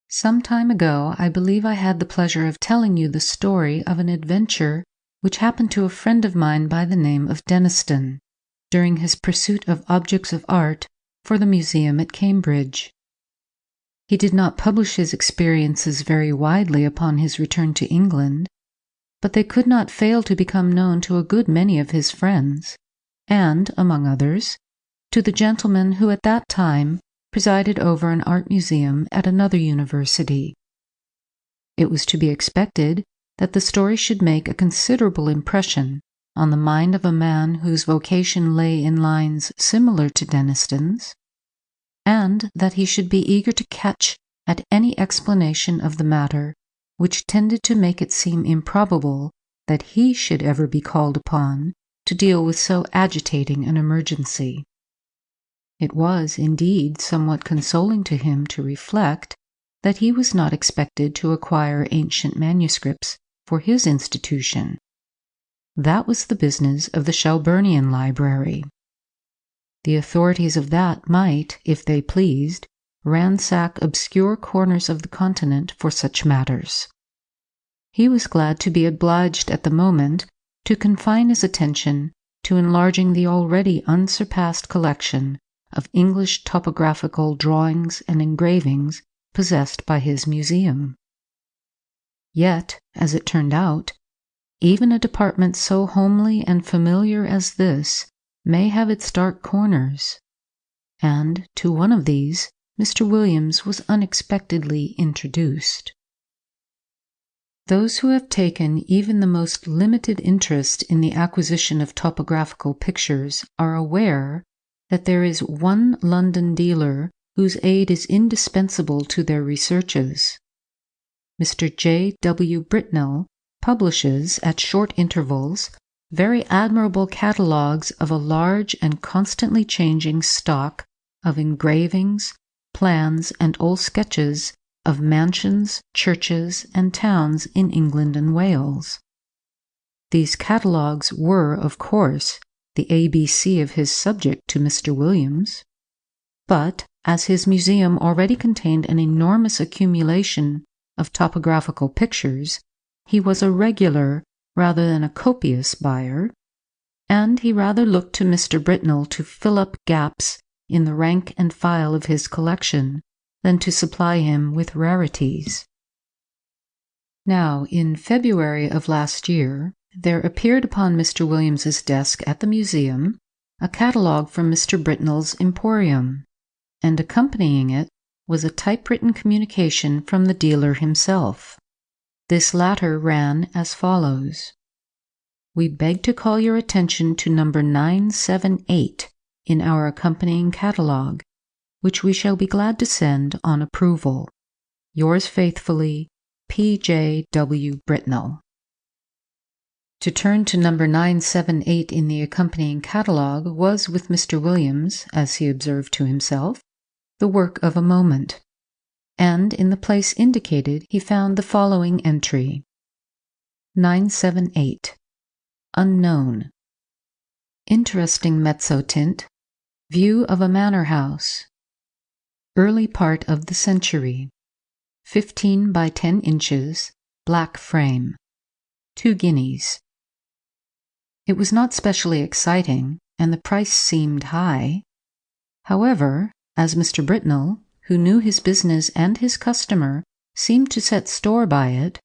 Some time ago, I believe I had the pleasure of telling you the story of an adventure which happened to a friend of mine by the name of Deniston during his pursuit of objects of art for the museum at Cambridge. He did not publish his experiences very widely upon his return to England, but they could not fail to become known to a good many of his friends, and, among others, to the gentleman who at that time presided over an art museum at another university. It was to be expected that the story should make a considerable impression on the mind of a man whose vocation lay in lines similar to Deniston's, and that he should be eager to catch at any explanation of the matter which tended to make it seem improbable that he should ever be called upon to deal with so agitating an emergency. It was, indeed, somewhat consoling to him to reflect that he was not expected to acquire ancient manuscripts for his institution. That was the business of the Shelburnian Library. The authorities of that might, if they pleased, ransack obscure corners of the continent for such matters. He was glad to be obliged at the moment to confine his attention to enlarging the already unsurpassed collection of English topographical drawings and engravings possessed by his museum. Yet, as it turned out, even a department so homely and familiar as this may have its dark corners, and to one of these Mr. Williams was unexpectedly introduced. Those who have taken even the most limited interest in the acquisition of topographical pictures are aware that there is one London dealer whose aid is indispensable to their researches. Mr. J. W. Britnell publishes, at short intervals, very admirable catalogues of a large and constantly changing stock of engravings, plans, and old sketches of mansions, churches, and towns in England and Wales. These catalogues were, of course, the ABC of his subject to Mr. Williams, but as his museum already contained an enormous accumulation of topographical pictures, he was a regular rather than a copious buyer, and he rather looked to Mr. Britnell to fill up gaps in the rank and file of his collection than to supply him with rarities. Now, in February of last year, there appeared upon Mr. Williams's desk at the museum a catalogue from Mr. Britnell's emporium, and accompanying it was a typewritten communication from the dealer himself. This latter ran as follows: "We beg to call your attention to number 978 in our accompanying catalogue, which we shall be glad to send on approval. Yours faithfully, P. J. W. Britnell." To turn to number 978 in the accompanying catalogue was, with Mr. Williams, as he observed to himself, the work of a moment, and in the place indicated he found the following entry: 978. Unknown. Interesting mezzotint. View of a manor house. Early part of the century. 15 by 10 inches, black frame. 2 guineas. It was not specially exciting, and the price seemed high. However, as Mr. Britnell, who knew his business and his customer, seemed to set store by it,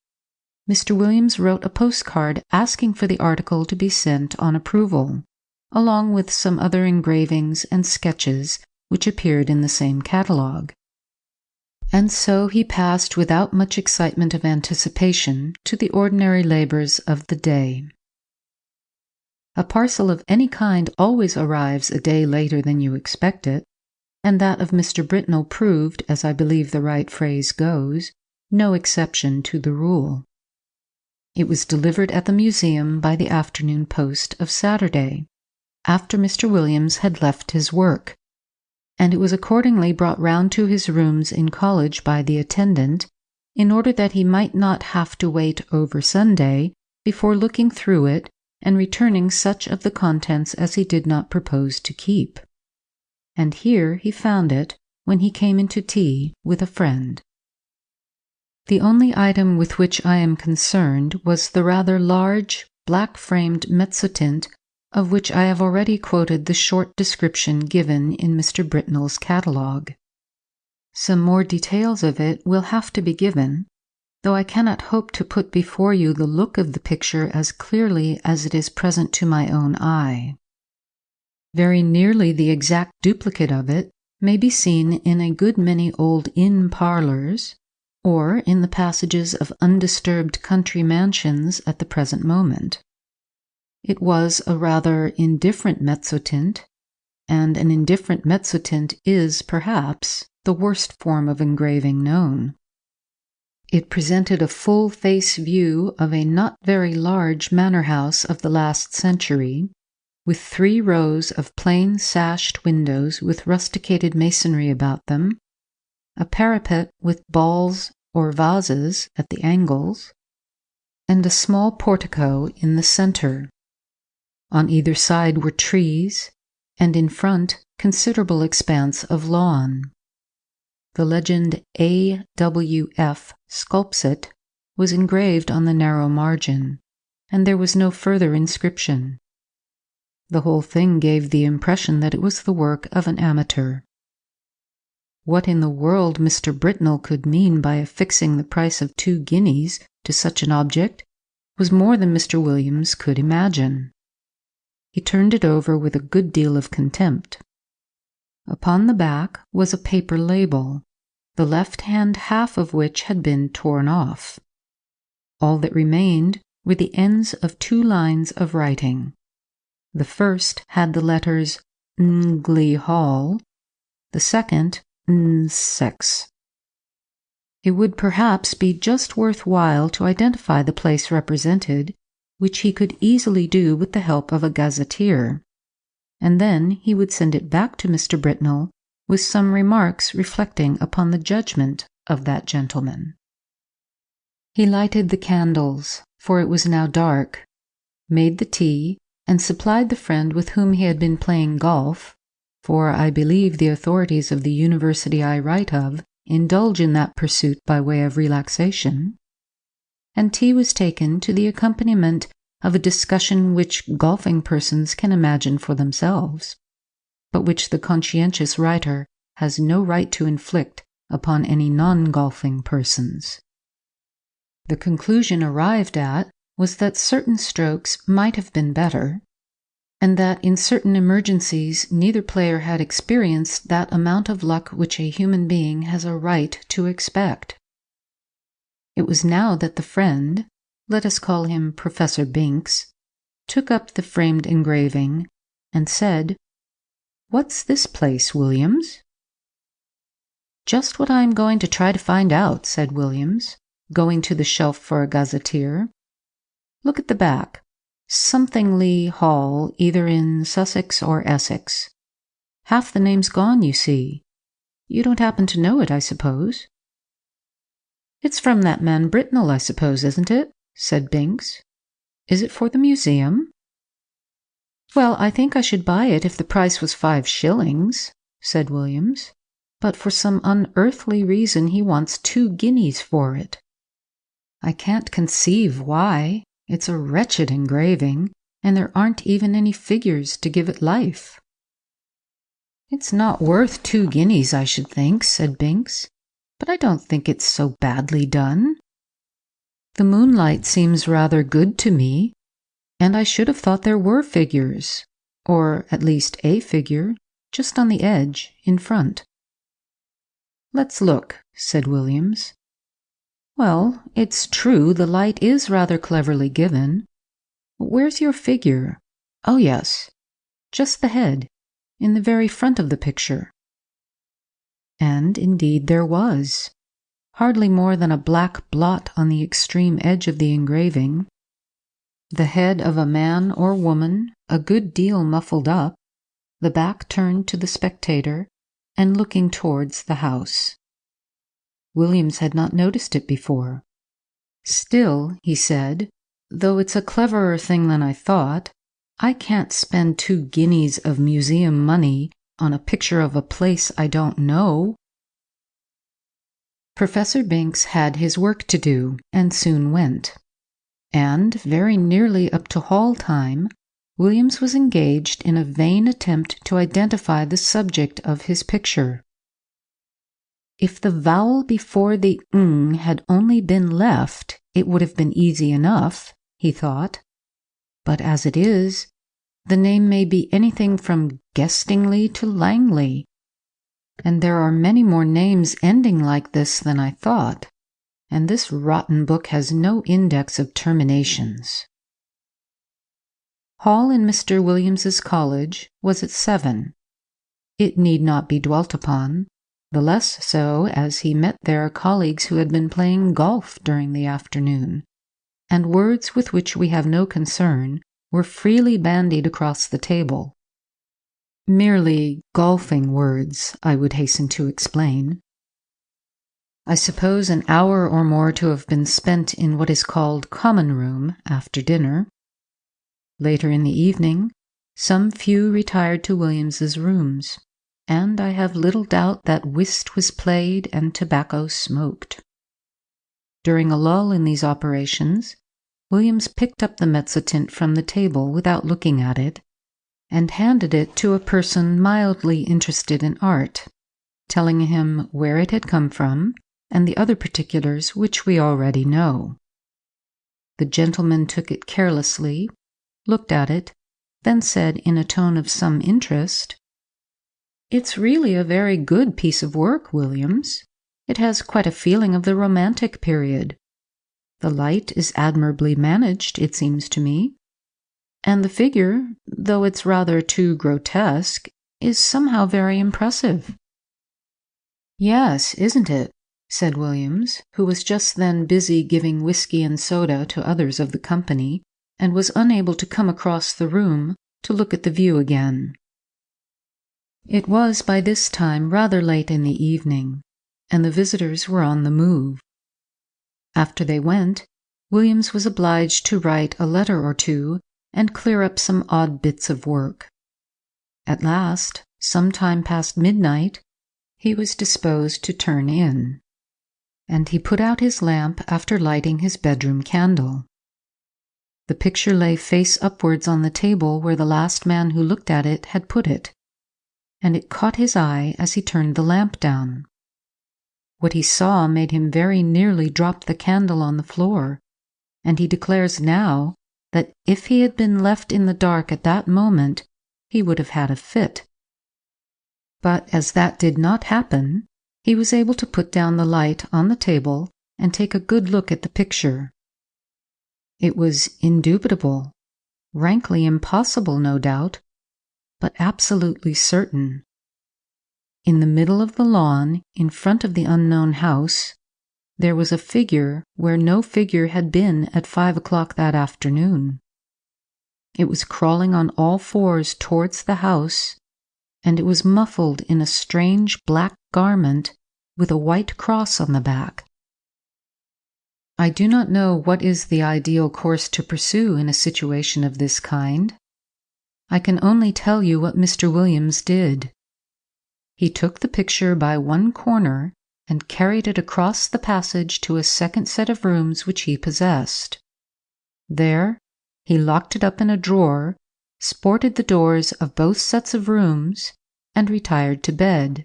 Mr. Williams wrote a postcard asking for the article to be sent on approval, along with some other engravings and sketches which appeared in the same catalogue. And so he passed without much excitement of anticipation to the ordinary labours of the day. A parcel of any kind always arrives a day later than you expect it, and that of Mr. Britnell proved, as I believe the right phrase goes, no exception to the rule. It was delivered at the museum by the afternoon post of Saturday, after Mr. Williams had left his work, and it was accordingly brought round to his rooms in college by the attendant, in order that he might not have to wait over Sunday before looking through it and returning such of the contents as he did not propose to keep. And here he found it when he came into tea with a friend. The only item with which I am concerned was the rather large, black-framed Mezzotint of which I have already quoted the short description given in Mr. Britnell's catalogue. Some more details of it will have to be given, though I cannot hope to put before you the look of the picture as clearly as it is present to my own eye. Very nearly the exact duplicate of it may be seen in a good many old inn parlours, or in the passages of undisturbed country mansions at the present moment. It was a rather indifferent Mezzotint, and an indifferent Mezzotint is, perhaps, the worst form of engraving known. It presented a full-face view of a not very large manor house of the last century, with 3 rows of plain sashed windows with rusticated masonry about them, a parapet with balls or vases at the angles, and a small portico in the center. On either side were trees, and in front considerable expanse of lawn. The legend AWF Sculpsit was engraved on the narrow margin, and there was no further inscription. The whole thing gave the impression that it was the work of an amateur. What in the world Mr. Britnell could mean by affixing the price of 2 guineas to such an object was more than Mr. Williams could imagine. He turned it over with a good deal of contempt. Upon the back was a paper label, the left-hand half of which had been torn off. All that remained were the ends of 2 lines of writing. The first had the letters Ngli Hall, the second Sex. It would perhaps be just worth while to identify the place represented, which he could easily do with the help of a gazetteer, and then he would send it back to Mr. Britnell with some remarks reflecting upon the judgment of that gentleman. He lighted the candles, for it was now dark, made the tea, and supplied the friend with whom he had been playing golf, for I believe the authorities of the university I write of indulge in that pursuit by way of relaxation, and tea was taken to the accompaniment of a discussion which golfing persons can imagine for themselves, but which the conscientious writer has no right to inflict upon any non-golfing persons. The conclusion arrived at was that certain strokes might have been better, and that in certain emergencies neither player had experienced that amount of luck which a human being has a right to expect. It was now that the friend, let us call him Professor Binks, took up the framed engraving and said, "What's this place, Williams?" "Just what I am going to try to find out," said Williams, going to the shelf for a gazetteer. "Look at the back. Somethingly Hall, either in Sussex or Essex. Half the name's gone, you see. You don't happen to know it, I suppose?" "It's from that man Britnell, I suppose, isn't it?" said Binks. "Is it for the museum?" "Well, I think I should buy it if the price was 5 shillings, said Williams, "but for some unearthly reason he wants 2 guineas for it. I can't conceive why. It's a wretched engraving, and there aren't even any figures to give it life." "It's not worth 2 guineas, I should think," said Binks, "but I don't think it's so badly done. The moonlight seems rather good to me, and I should have thought there were figures, or at least a figure, just on the edge, in front." "Let's look," said Williams. "Well, it's true the light is rather cleverly given. Where's your figure? Oh, yes, just the head, in the very front of the picture." And indeed there was, hardly more than a black blot on the extreme edge of the engraving, the head of a man or woman, a good deal muffled up, the back turned to the spectator, and looking towards the house. Williams had not noticed it before. "Still," he said, "though it's a cleverer thing than I thought, I can't spend 2 guineas of museum money on a picture of a place I don't know." Professor Binks had his work to do, and soon went. And, very nearly up to hall time, Williams was engaged in a vain attempt to identify the subject of his picture. If the vowel before the ng had only been left, it would have been easy enough, he thought. But as it is, the name may be anything from Guestingly to Langley, and there are many more names ending like this than I thought, and this rotten book has no index of terminations. Hall in Mr. Williams's college was at 7. It need not be dwelt upon, the less so as he met there colleagues who had been playing golf during the afternoon, and words with which we have no concern were freely bandied across the table. Merely golfing words, I would hasten to explain. I suppose an hour or more to have been spent in what is called common room after dinner. Later in the evening, some few retired to Williams's rooms, and I have little doubt that whist was played and tobacco smoked. During a lull in these operations, Williams picked up the Mezzotint from the table without looking at it, and handed it to a person mildly interested in art, telling him where it had come from and the other particulars which we already know. The gentleman took it carelessly, looked at it, then said in a tone of some interest, "It's really a very good piece of work, Williams. It has quite a feeling of the Romantic period. The light is admirably managed, it seems to me, and the figure, though it's rather too grotesque, is somehow very impressive." "Yes, isn't it?" said Williams, who was just then busy giving whiskey and soda to others of the company, and was unable to come across the room to look at the view again. It was by this time rather late in the evening, and the visitors were on the move. After they went, Williams was obliged to write a letter or two and clear up some odd bits of work. At last, some time past midnight, he was disposed to turn in, and he put out his lamp after lighting his bedroom candle. The picture lay face upwards on the table where the last man who looked at it had put it, and it caught his eye as he turned the lamp down. What he saw made him very nearly drop the candle on the floor, and he declares now that if he had been left in the dark at that moment, he would have had a fit. But as that did not happen, he was able to put down the light on the table and take a good look at the picture. It was indubitable, rankly impossible, no doubt, but absolutely certain. In the middle of the lawn, in front of the unknown house, there was a figure where no figure had been at 5 o'clock that afternoon. It was crawling on all fours towards the house, and it was muffled in a strange black garment with a white cross on the back. I do not know what is the ideal course to pursue in a situation of this kind. I can only tell you what Mr. Williams did. He took the picture by one corner and carried it across the passage to a second set of rooms which he possessed. There, he locked it up in a drawer, sported the doors of both sets of rooms, and retired to bed.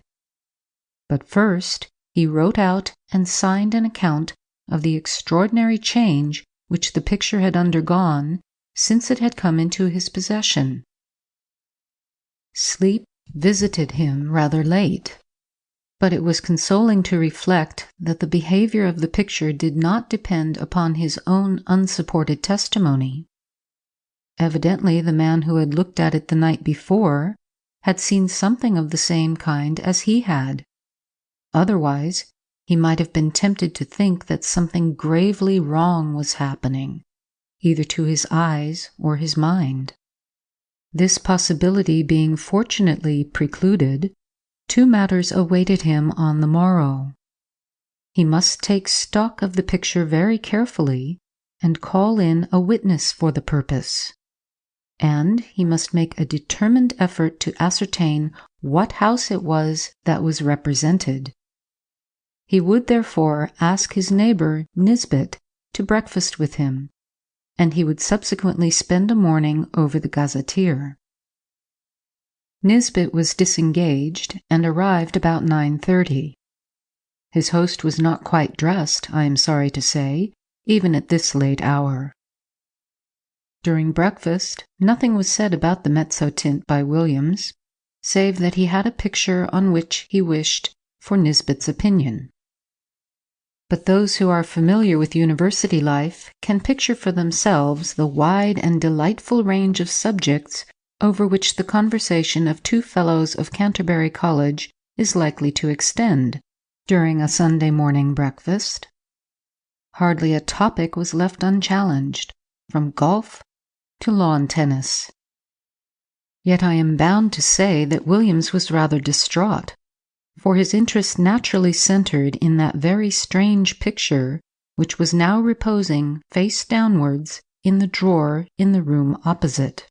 But first, he wrote out and signed an account of the extraordinary change which the picture had undergone since it had come into his possession. Sleep visited him rather late, but it was consoling to reflect that the behavior of the picture did not depend upon his own unsupported testimony. Evidently the man who had looked at it the night before had seen something of the same kind as he had. Otherwise, he might have been tempted to think that something gravely wrong was happening, either to his eyes or his mind. This possibility being fortunately precluded, two matters awaited him on the morrow. He must take stock of the picture very carefully and call in a witness for the purpose, and he must make a determined effort to ascertain what house it was that was represented. He would therefore ask his neighbor, Nisbet, to breakfast with him, and he would subsequently spend a morning over the gazetteer. Nisbet was disengaged and arrived about 9:30. His host was not quite dressed, I am sorry to say, even at this late hour. During breakfast, nothing was said about the Mezzotint by Williams, save that he had a picture on which he wished for Nisbet's opinion. But those who are familiar with university life can picture for themselves the wide and delightful range of subjects over which the conversation of two fellows of Canterbury College is likely to extend during a Sunday morning breakfast. Hardly a topic was left unchallenged, from golf to lawn tennis. Yet I am bound to say that Williams was rather distraught, for his interest naturally centered in that very strange picture which was now reposing face downwards in the drawer in the room opposite.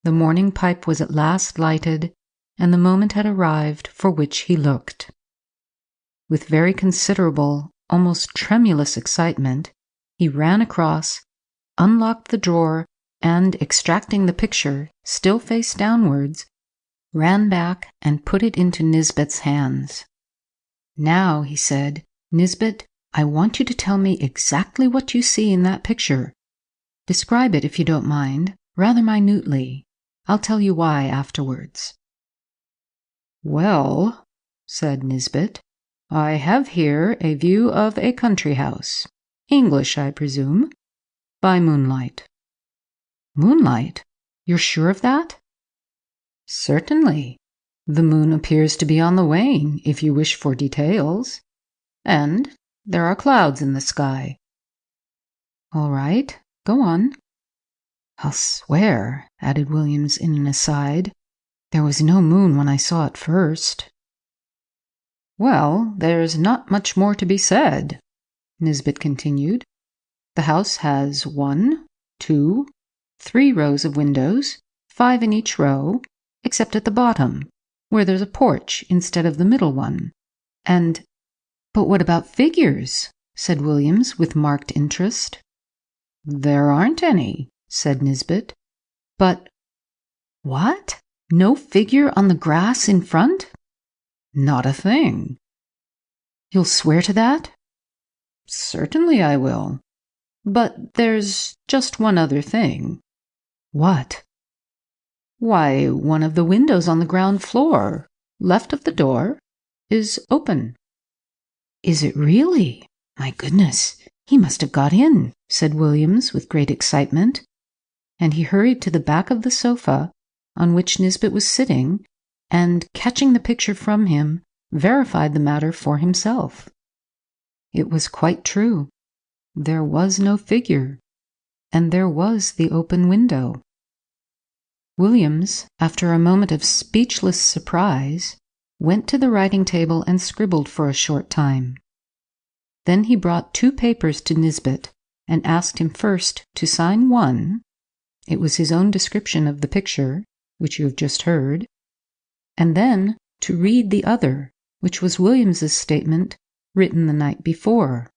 The morning pipe was at last lighted, and the moment had arrived for which he looked. With very considerable, almost tremulous excitement, he ran across, unlocked the drawer, and, extracting the picture, still face downwards, ran back and put it into Nisbet's hands. "Now," he said, "Nisbet, I want you to tell me exactly what you see in that picture. Describe it, if you don't mind, rather minutely. I'll tell you why afterwards." "Well," said Nisbet, "I have here a view of a country house, English, I presume, by moonlight." "Moonlight? You're sure of that?" "Certainly. The moon appears to be on the wane, if you wish for details. And there are clouds in the sky." "All right, go on." "I'll swear," added Williams in an aside, "there was no moon when I saw it first." "Well, there's not much more to be said," Nisbet continued. "The house has 1, 2, 3 rows of windows, 5 in each row, except at the bottom, where there's a porch instead of the middle one. And—" "But what about figures?" said Williams with marked interest. "There aren't any," said Nisbet. "But—" "What? No figure on the grass in front?" "Not a thing." "You'll swear to that?" "Certainly I will. But there's just one other thing." "What?" "Why, one of the windows on the ground floor, left of the door, is open." "Is it really? My goodness, he must have got in," said Williams with great excitement, and he hurried to the back of the sofa on which Nisbet was sitting, and, catching the picture from him, verified the matter for himself. It was quite true. There was no figure, and there was the open window. Williams, after a moment of speechless surprise, went to the writing table and scribbled for a short time. Then he brought 2 papers to Nisbet and asked him first to sign one. It was his own description of the picture, which you have just heard, and then to read the other, which was Williams's statement written the night before.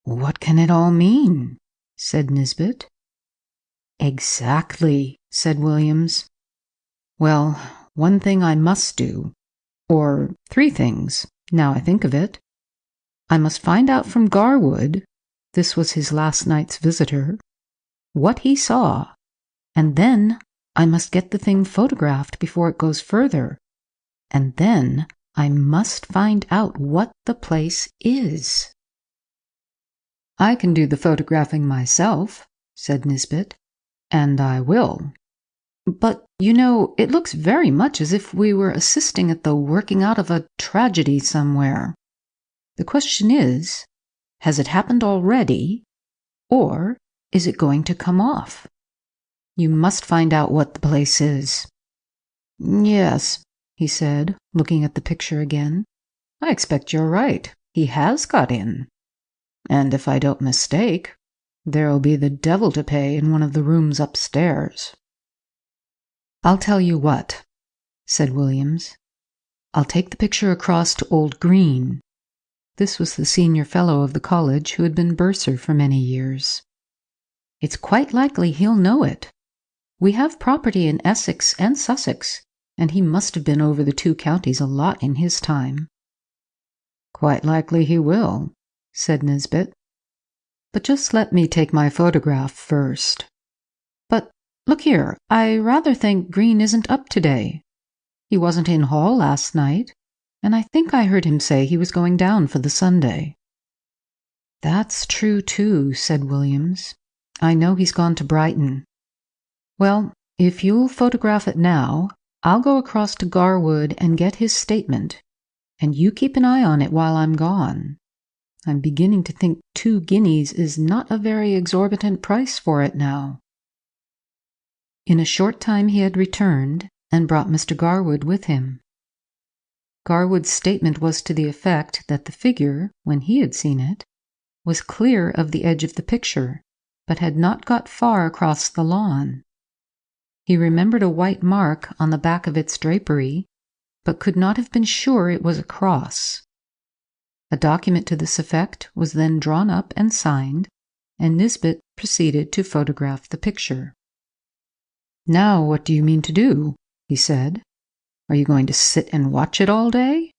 "What can it all mean?" said Nisbet. "Exactly," said Williams. "Well, one thing I must do, or 3 things, now I think of it. I must find out from Garwood," this was his last night's visitor, "what he saw, and then I must get the thing photographed before it goes further, and then I must find out what the place is." "I can do the photographing myself," said Nisbet, "and I will. But, you know, it looks very much as if we were assisting at the working out of a tragedy somewhere. The question is, has it happened already, or is it going to come off? You must find out what the place is." "Yes," he said, looking at the picture again. "I expect you're right. He has got in. And if I don't mistake, there'll be the devil to pay in one of the rooms upstairs." "I'll tell you what," said Williams. I'll take the picture across to old Green. This was the senior fellow of the college who had been bursar for many years. It's quite likely he'll know it. We have property in Essex and Sussex, and he must have been over the 2 counties a lot in his time. Quite likely he will, said Nisbet. But just let me take my photograph first. But look here, I rather think Green isn't up today. He wasn't in hall last night, and I think I heard him say he was going down for the Sunday. That's true too, said Williams. I know he's gone to Brighton. Well, if you'll photograph it now, I'll go across to Garwood and get his statement, and you keep an eye on it while I'm gone. I'm beginning to think 2 guineas is not a very exorbitant price for it now. In a short time he had returned and brought Mr. Garwood with him. Garwood's statement was to the effect that the figure, when he had seen it, was clear of the edge of the picture, but had not got far across the lawn. He remembered a white mark on the back of its drapery, but could not have been sure it was a cross. A document to this effect was then drawn up and signed, and Nisbet proceeded to photograph the picture. "Now what do you mean to do?" he said. "Are you going to sit and watch it all day?"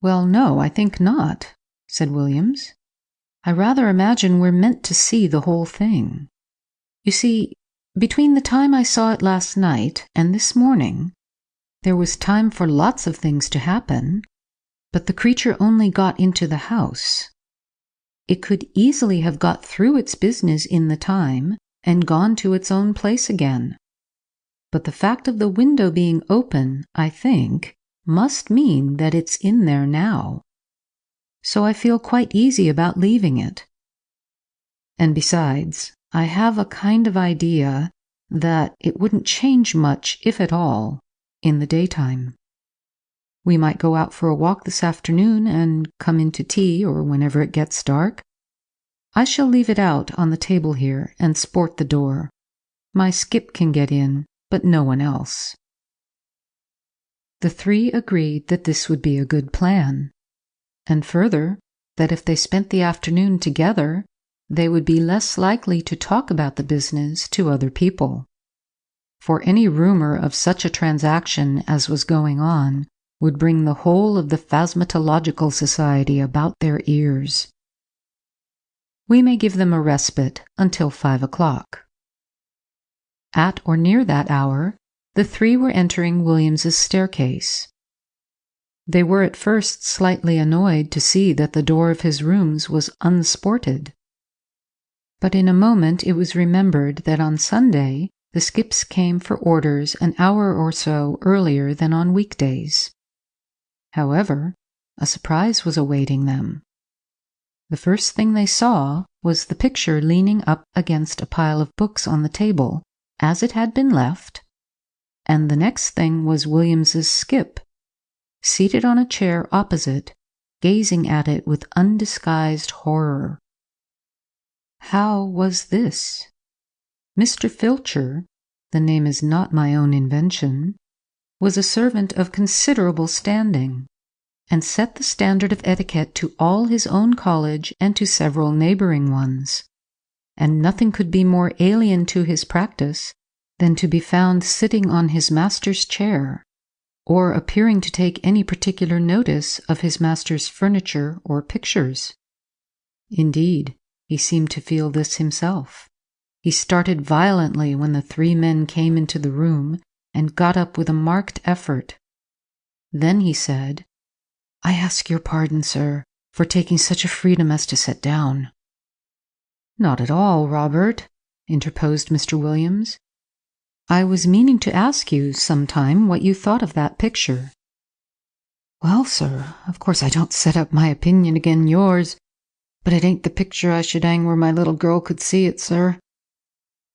"Well, no, I think not," said Williams. "I rather imagine we're meant to see the whole thing. You see, between the time I saw it last night and this morning, there was time for lots of things to happen, but the creature only got into the house. It could easily have got through its business in the time and gone to its own place again. But the fact of the window being open, I think, must mean that it's in there now. So I feel quite easy about leaving it. And besides, I have a kind of idea that it wouldn't change much, if at all, in the daytime. We might go out for a walk this afternoon and come in to tea or whenever it gets dark. I shall leave it out on the table here and sport the door. My skip can get in, but no one else." The 3 agreed that this would be a good plan, and further, that if they spent the afternoon together, they would be less likely to talk about the business to other people. For any rumor of such a transaction as was going on would bring the whole of the Phasmatological Society about their ears. We may give them a respite until 5 o'clock. At or near that hour, the 3 were entering Williams's staircase. They were at first slightly annoyed to see that the door of his rooms was unsported. But in a moment it was remembered that on Sunday the skips came for orders an hour or so earlier than on weekdays. However, a surprise was awaiting them. The first thing they saw was the picture leaning up against a pile of books on the table, as it had been left, and the next thing was Williams's skip, seated on a chair opposite, gazing at it with undisguised horror. How was this? Mr. Filcher, the name is not my own invention, was a servant of considerable standing, and set the standard of etiquette to all his own college and to several neighboring ones, and nothing could be more alien to his practice than to be found sitting on his master's chair, or appearing to take any particular notice of his master's furniture or pictures. Indeed, he seemed to feel this himself. He started violently when the 3 men came into the room and got up with a marked effort. Then he said, "I ask your pardon, sir, for taking such a freedom as to sit down." "Not at all, Robert," interposed Mr. Williams. "I was meaning to ask you some time what you thought of that picture." "Well, sir, of course I don't set up my opinion again yours, but it ain't the picture I should hang where my little girl could see it, sir."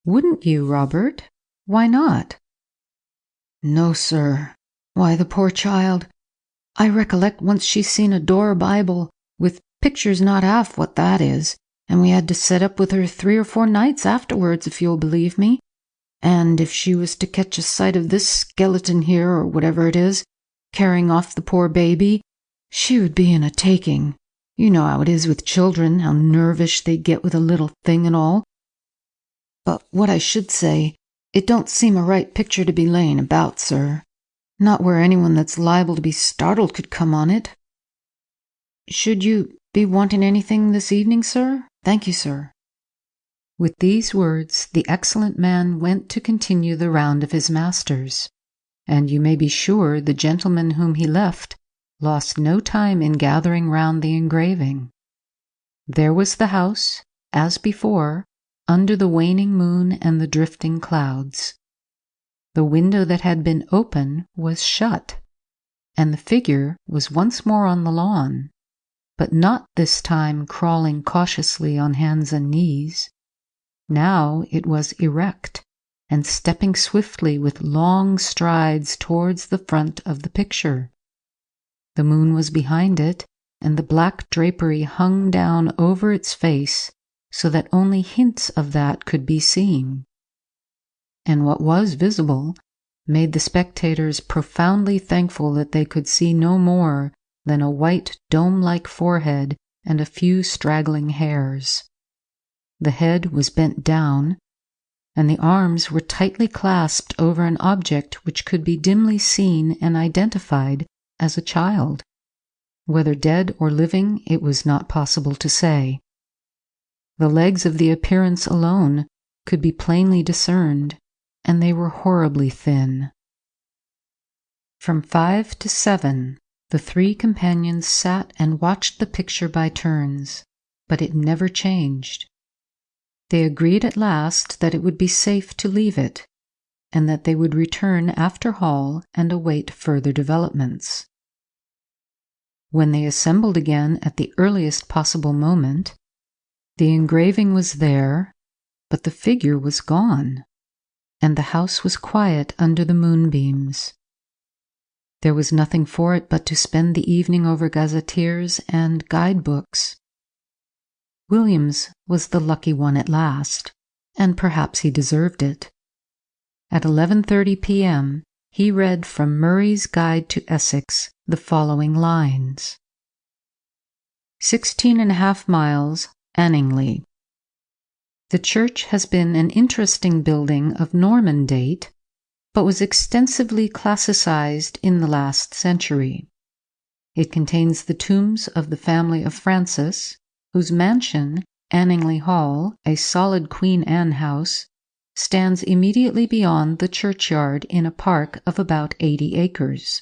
"Wouldn't you, Robert? Why not?" "No, sir. Why, the poor child, I recollect once she's seen a Dora Bible, with pictures not half what that is, and we had to set up with her 3 or 4 nights afterwards, if you'll believe me. And if she was to catch a sight of this skeleton here, or whatever it is, carrying off the poor baby. She would be in a taking. You know how it is with children, how nervous they get with a little thing and all. But what I should say, it don't seem a right picture to be laying about, sir. Not where anyone that's liable to be startled could come on it. Should you be wanting anything this evening, sir? Thank you, sir." With these words, the excellent man went to continue the round of his masters, and you may be sure the gentleman whom he left lost no time in gathering round the engraving. There was the house, as before, under the waning moon and the drifting clouds. The window that had been open was shut, and the figure was once more on the lawn, but not this time crawling cautiously on hands and knees. Now it was erect, and stepping swiftly with long strides towards the front of the picture. The moon was behind it, and the black drapery hung down over its face so that only hints of that could be seen. And what was visible made the spectators profoundly thankful that they could see no more than a white dome-like forehead and a few straggling hairs. The head was bent down, and the arms were tightly clasped over an object which could be dimly seen and identified as a child. Whether dead or living, it was not possible to say. The legs of the appearance alone could be plainly discerned, and they were horribly thin. From 5 to 7, the three companions sat and watched the picture by turns, but it never changed. They agreed at last that it would be safe to leave it, and that they would return after Hall and await further developments. When they assembled again at the earliest possible moment, the engraving was there, but the figure was gone, and the house was quiet under the moonbeams. There was nothing for it but to spend the evening over gazetteers and guidebooks. Williams was the lucky one at last, and perhaps he deserved it. At 11:30 p.m., he read from Murray's Guide to Essex the following lines. 16.5 miles, Anningley. The church has been an interesting building of Norman date, but was extensively classicized in the last century. It contains the tombs of the family of Francis, whose mansion, Anningley Hall, a solid Queen Anne house, stands immediately beyond the churchyard in a park of about 80 acres.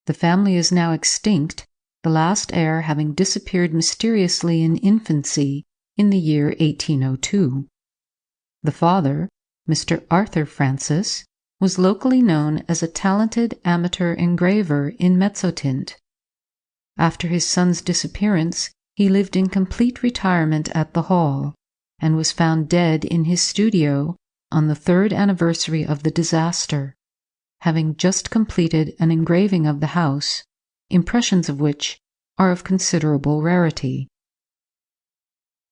The family is now extinct, the last heir having disappeared mysteriously in infancy in the year 1802. The father, Mr. Arthur Francis, was locally known as a talented amateur engraver in Mezzotint. After his son's disappearance, he lived in complete retirement at the Hall, and was found dead in his studio on the 3rd anniversary of the disaster, having just completed an engraving of the house, impressions of which are of considerable rarity.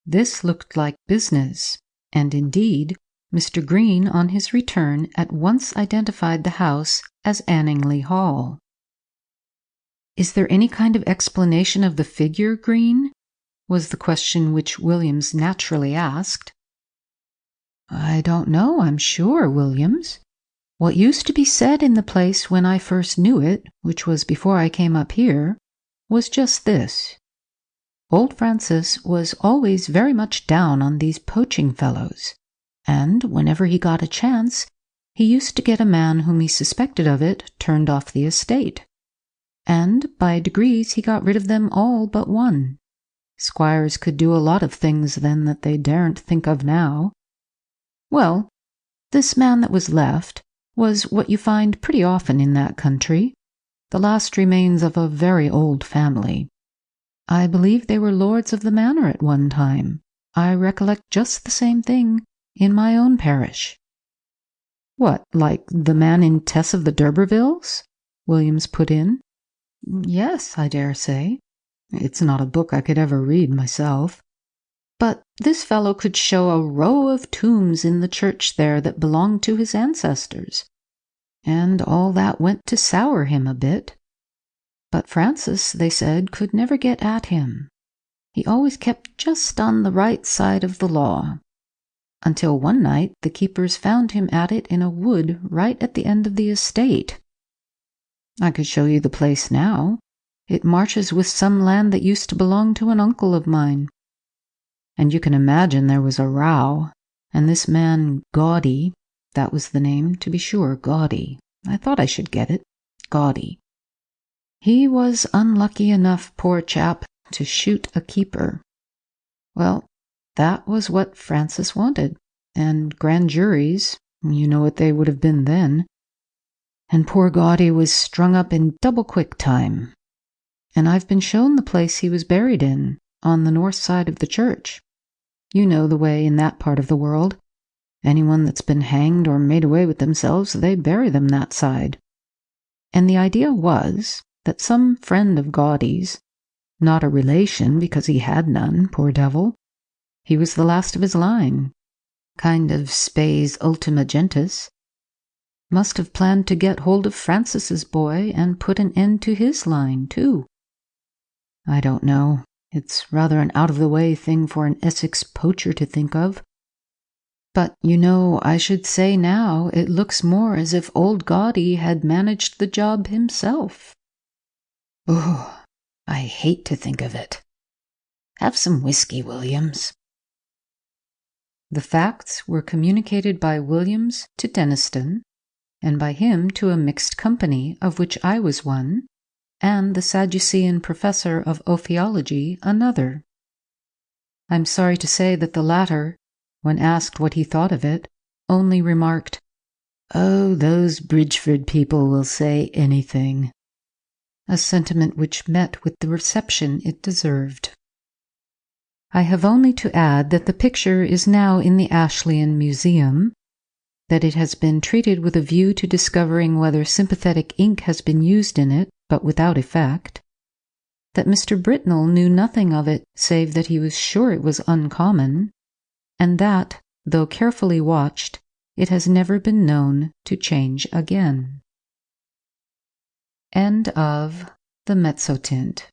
This looked like business, and indeed, Mr. Green on his return at once identified the house as Anningley Hall. "Is there any kind of explanation of the figure, Green?" was the question which Williams naturally asked. "I don't know, I'm sure, Williams. What used to be said in the place when I first knew it, which was before I came up here, was just this. Old Francis was always very much down on these poaching fellows, and whenever he got a chance, he used to get a man whom he suspected of it turned off the estate. And by degrees he got rid of them all but one. Squires could do a lot of things then that they daren't think of now. Well, this man that was left was what you find pretty often in that country, the last remains of a very old family. I believe they were lords of the manor at one time. I recollect just the same thing in my own parish." "What, like the man in Tess of the D'Urbervilles?" Williams put in. "Yes, I dare say. It's not a book I could ever read myself. But this fellow could show a row of tombs in the church there that belonged to his ancestors. and all that went to sour him a bit. But Francis, they said, could never get at him. He always kept just on the right side of the law, until one night the keepers found him at it in a wood right at the end of the estate. I could show you the place now. It marches with some land that used to belong to an uncle of mine. And you can imagine there was a row, and this man Gaudy, that was the name, to be sure, Gaudy. I thought I should get it. Gaudy. He was unlucky enough, poor chap, to shoot a keeper. Well, that was what Francis wanted, and grand juries, you know what they would have been then. And poor Gaudy was strung up in double quick time. And I've been shown the place he was buried in, on the north side of the church. You know the way in that part of the world. Anyone that's been hanged or made away with themselves, they bury them that side. And the idea was that some friend of Gaudy's, not a relation because he had none, poor devil, he was the last of his line, kind of spes ultima gentis, must have planned to get hold of Francis's boy and put an end to his line, too. I don't know. It's rather an out-of-the-way thing for an Essex poacher to think of. But, you know, I should say now it looks more as if old Gaudy had managed the job himself. Oh, I hate to think of it. Have some whiskey, Williams. The facts were communicated by Williams to Deniston, and by him to a mixed company, of which I was one, and the Sadducean professor of ophiology another. I'm sorry to say that the latter, when asked what he thought of it, only remarked, "Oh, those Bridgeford people will say anything," a sentiment which met with the reception it deserved. I have only to add that the picture is now in the Ashleyan Museum, that it has been treated with a view to discovering whether sympathetic ink has been used in it, but without effect, that Mr. Britnell knew nothing of it save that he was sure it was uncommon, and that, though carefully watched, it has never been known to change again. End of The Mezzotint.